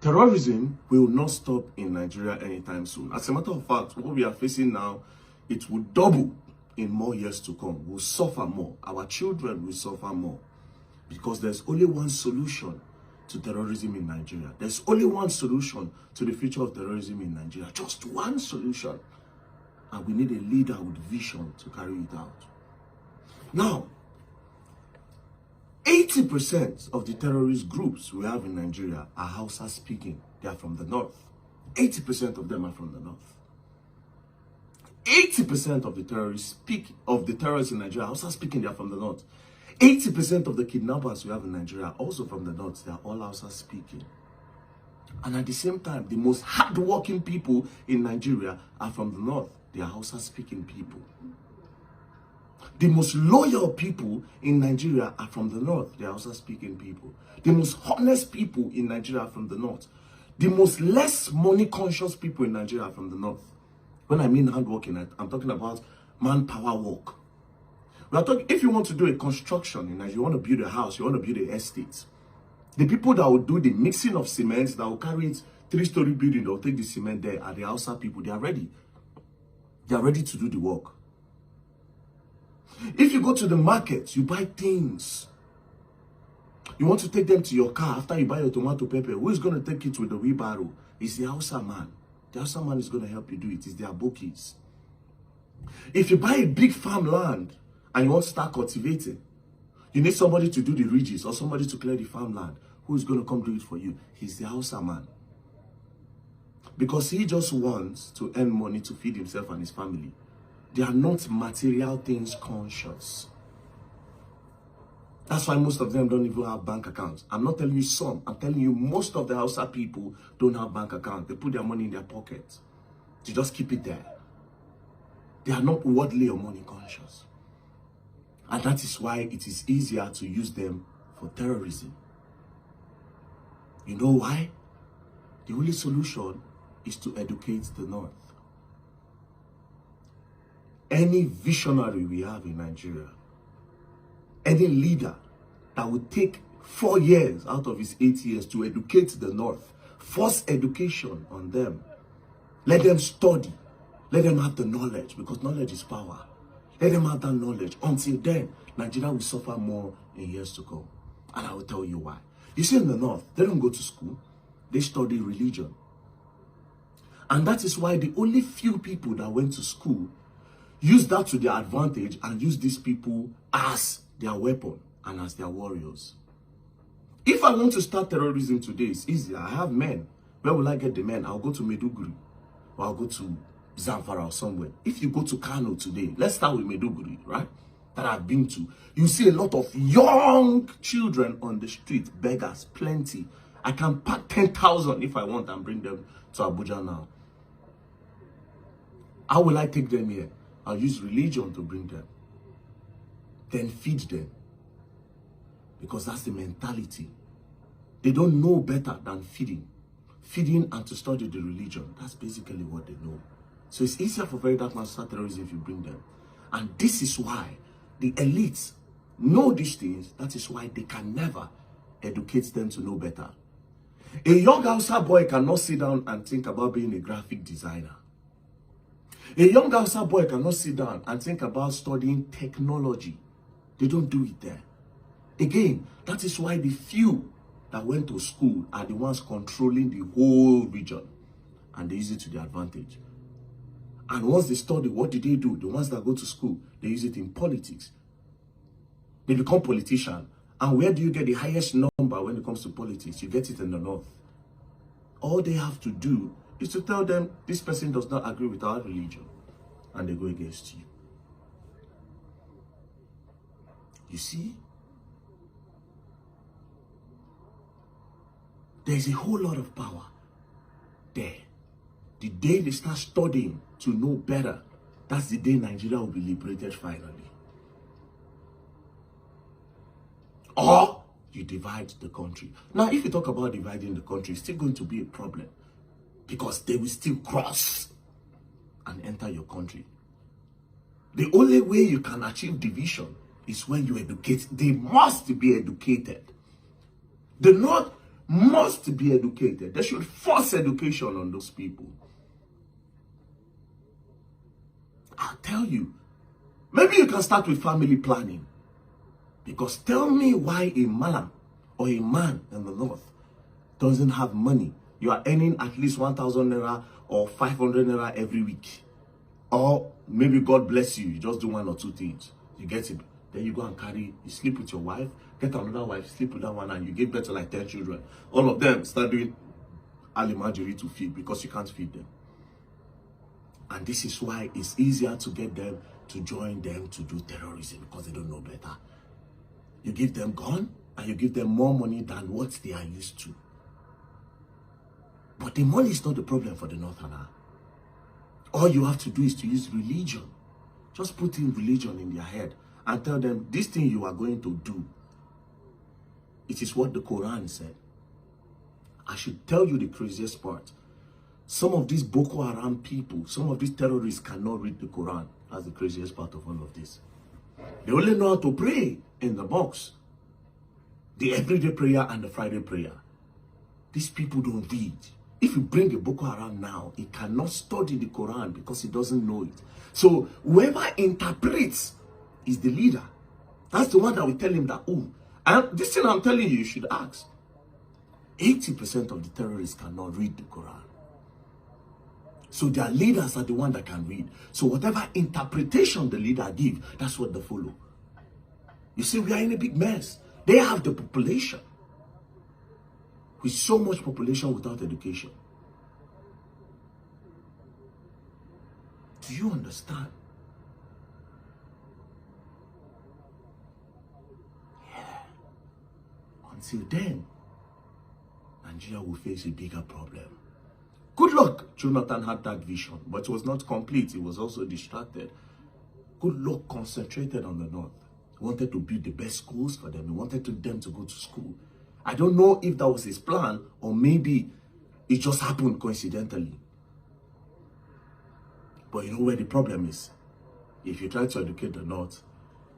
Terrorism will not stop in Nigeria anytime soon. As a matter of fact, what we are facing now, it will double in more years to come. We'll suffer more. Our children will suffer more. Because there's only one solution to terrorism in Nigeria. There's only one solution to the future of terrorism in Nigeria. Just one solution. And we need a leader with vision to carry it out. Now, 80% of the terrorist groups we have in Nigeria are Hausa speaking. They are from the north. 80% of them are from the north. 80% of the terrorists in Nigeria are Hausa speaking. They are from the north. 80% of the kidnappers we have in Nigeria are also from the north. They are all Hausa speaking. And at the same time, the most hardworking people in Nigeria are from the north. They are Hausa speaking people. The most loyal people in Nigeria are from the north. They are Hausa speaking people. The most honest people in Nigeria are from the north. The most less money conscious people in Nigeria are from the north. When I mean hardworking, I'm talking about manpower work. We are talking, if you want to do a construction in Nigeria, you want to build a house, you want to build an estate, the people that will do the mixing of cement, that will carry it 3-story building, that will take the cement there, are the Hausa people. They are ready. They are ready to do the work. If you go to the market, you buy things. You want to take them to your car after you buy your tomato pepper. Who is going to take it with the wheelbarrow? It's the Hausa man. The Hausa man is going to help you do it. It's their bookies. If you buy a big farmland and you want to start cultivating, you need somebody to do the ridges or somebody to clear the farmland. Who is going to come do it for you? He's the Hausa man. Because he just wants to earn money to feed himself and his family. They are not material things conscious. That's why most of them don't even have bank accounts. I'm not telling you some. I'm telling you most of the Hausa people don't have bank accounts. They put their money in their pockets. They just keep it there. They are not worldly or money conscious. And that is why it is easier to use them for terrorism. You know why? The only solution is to educate the north. Any visionary we have in Nigeria, any leader that would take 4 years out of his 8 years to educate the north, force education on them, let them study, let them have the knowledge, because knowledge is power. Let them have that knowledge. Until then, Nigeria will suffer more in years to come. And I will tell you why. You see, in the north, they don't go to school. They study religion. And that is why the only few people that went to school use that to their advantage and use these people as their weapon and as their warriors. If I want to start terrorism today, it's easy. I have men. Where will I get the men? I'll go to Maiduguri or I'll go to Zamfara or somewhere. If you go to Kano today, let's start with Maiduguri, right? That I've been to. You see a lot of young children on the street, beggars, plenty. I can pack 10,000 if I want and bring them to Abuja now. How will I take them here? I'll use religion to bring them. Then feed them. Because that's the mentality. They don't know better than feeding. Feeding and to study the religion. That's basically what they know. So it's easier for Verydarkman to start terrorism if you bring them. And this is why the elites know these things. That is why they can never educate them to know better. A young Hausa boy cannot sit down and think about being a graphic designer. A young Hausa boy cannot sit down and think about studying technology. They don't do it there. Again, that is why the few that went to school are the ones controlling the whole region. And they use it to their advantage. And once they study, what do? The ones that go to school, they use it in politics. They become politicians. And where do you get the highest number when it comes to politics? You get it in the north. All they have to do is to tell them, this person does not agree with our religion. And they go against you. You see? There's a whole lot of power there. The day they start studying to know better, that's the day Nigeria will be liberated finally. Or you divide the country. Now, if you talk about dividing the country, it's still going to be a problem. Because they will still cross and enter your country. The only way you can achieve division is when you educate. They must be educated. The North must be educated. They should force education on those people. I'll tell you. Maybe you can start with family planning. Because tell me why a man or a man in the north doesn't have money. You are earning at least 1,000 naira or 500 naira every week. Or maybe God bless you, you just do one or two things. You get it. Then you go and carry, you sleep with your wife, get another wife, sleep with that one, and you give birth to like 10 children. All of them start doing alimajiri to feed because you can't feed them. And this is why it's easier to get them to join them to do terrorism, because they don't know better. You give them gun and you give them more money than what they are used to. But the money is not the problem for the Northerner. All you have to do is to use religion. Just put in religion in their head and tell them, this thing you are going to do, it is what the Quran said. I should tell you the craziest part. Some of these Boko Haram people, some of these terrorists cannot read the Quran. That's the craziest part of all of this. They only know how to pray in the box. The everyday prayer and the Friday prayer. These people don't read. If you bring a Boko Haram now, he cannot study the Quran because he doesn't know it. So whoever interprets is the leader. That's the one that will tell him that, oh, and this thing I'm telling you, you should ask. 80% of the terrorists cannot read the Quran. So their leaders are the one that can read. So whatever interpretation the leader gives, that's what they follow. You see, we are in a big mess. They have the population. With so much population without education. Do you understand? Yeah. Until then, Nigeria will face a bigger problem. Good luck. Jonathan had that vision, but it was not complete. He was also distracted. Good luck concentrated on the north. He wanted to build the best schools for them. He wanted them to go to school. I don't know if that was his plan or maybe it just happened coincidentally. But you know where the problem is? If you try to educate the north,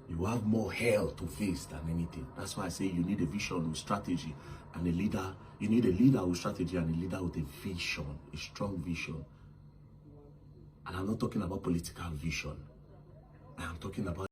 you have more hell to face than anything. That's why I say you need a vision with strategy and a leader. You need a leader with strategy and a leader with a vision, a strong vision. And I'm not talking about political vision. I'm talking about